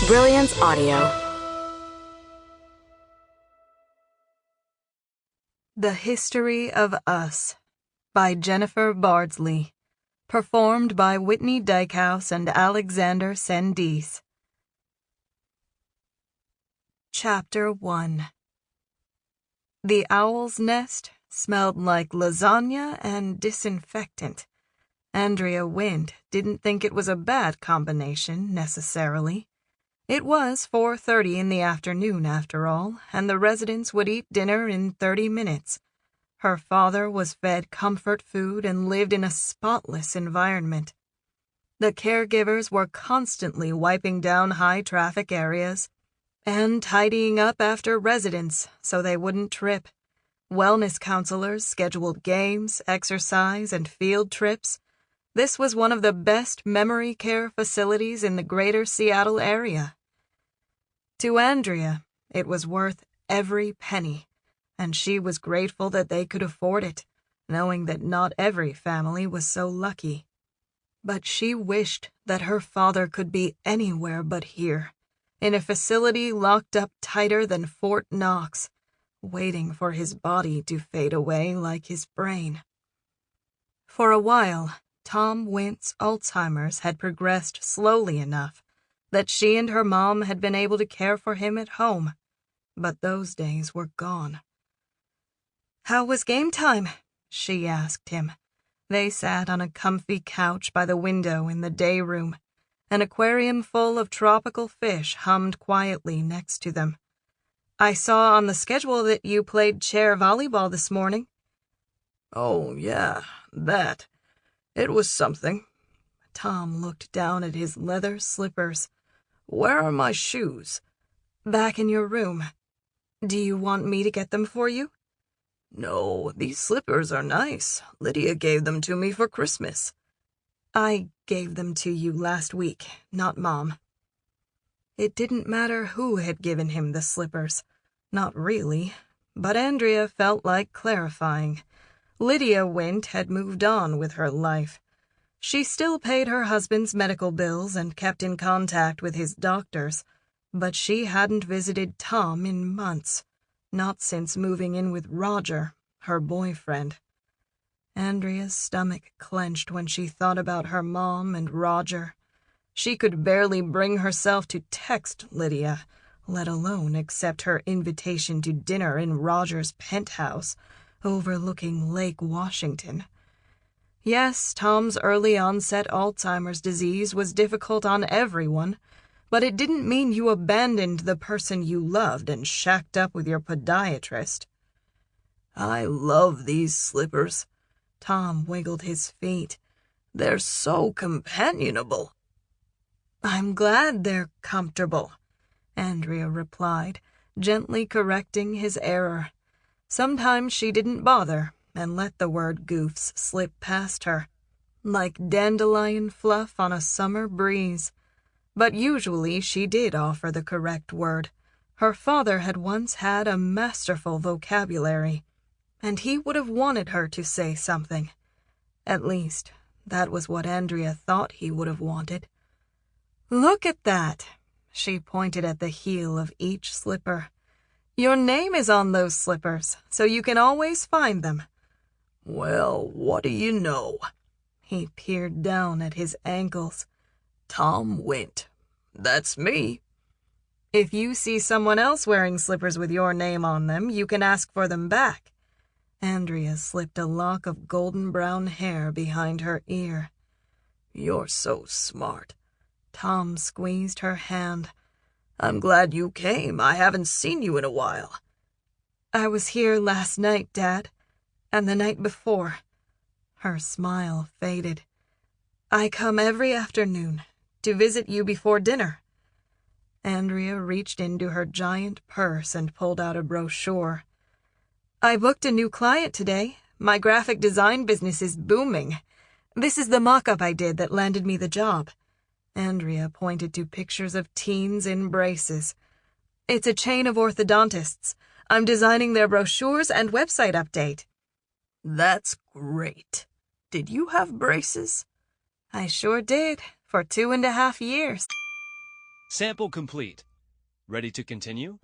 Brilliance Audio. The History of Us by Jennifer Bardsley. Performed by Whitney Dykhouse and Alexander Cendese. Chapter 1. The owl's nest smelled like lasagna and disinfectant. Andrea Wint didn't think it was a bad combination, necessarily. It was 4:30 in the afternoon, after all, and the residents would eat dinner in 30 minutes. Her father was fed comfort food and lived in a spotless environment. The caregivers were constantly wiping down high-traffic areas and tidying up after residents so they wouldn't trip. Wellness counselors scheduled games, exercise, and field trips. This was one of the best memory care facilities in the greater Seattle area. To Andrea, it was worth every penny, and she was grateful that they could afford it, knowing that not every family was so lucky. But she wished that her father could be anywhere but here, in a facility locked up tighter than Fort Knox, waiting for his body to fade away like his brain. For a while, Tom Wint's Alzheimer's had progressed slowly enough that she and her mom had been able to care for him at home, but those days were gone. "How was game time?" she asked him. They sat on a comfy couch by the window in the day room. An aquarium full of tropical fish hummed quietly next to them. "I saw on the schedule that you played chair volleyball this morning." "Oh, yeah, that. It was something." Tom looked down at his leather slippers. "Where are my shoes?" "Back in your room. Do you want me to get them for you?" "No, these slippers are nice. Lydia gave them to me for Christmas." "I gave them to you last week, not Mom." It didn't matter who had given him the slippers. Not really. But Andrea felt like clarifying. Lydia Wint had moved on with her life. She still paid her husband's medical bills and kept in contact with his doctors, but she hadn't visited Tom in months, not since moving in with Roger, her boyfriend. Andrea's stomach clenched when she thought about her mom and Roger. She could barely bring herself to text Lydia, let alone accept her invitation to dinner in Roger's penthouse, overlooking Lake Washington. Yes, Tom's early-onset Alzheimer's disease was difficult on everyone, but it didn't mean you abandoned the person you loved and shacked up with your podiatrist. "I love these slippers." Tom wiggled his feet. "They're so companionable." "I'm glad they're comfortable," Andrea replied, gently correcting his error. Sometimes she didn't bother and let the word goofs slip past her, like dandelion fluff on a summer breeze. But usually she did offer the correct word. Her father had once had a masterful vocabulary, and he would have wanted her to say something. At least, that was what Andrea thought he would have wanted. "Look at that!" She pointed at the heel of each slipper. "Your name is on those slippers, so you can always find them." "Well, what do you know?" He peered down at his ankles. "Tom Wint. That's me." "If you see someone else wearing slippers with your name on them, you can ask for them back." Andrea slipped a lock of golden brown hair behind her ear. "You're so smart." Tom squeezed her hand. "I'm glad you came. I haven't seen you in a while." "I was here last night, Dad, and the night before." Her smile faded. "I come every afternoon to visit you before dinner." Andrea reached into her giant purse and pulled out a brochure. "I booked a new client today. My graphic design business is booming. This is the mock-up I did that landed me the job." Andrea pointed to pictures of teens in braces. "It's a chain of orthodontists. I'm designing their brochures and website update." "That's great. Did you have braces?" "I sure did, for 2.5 years." Sample complete. Ready to continue?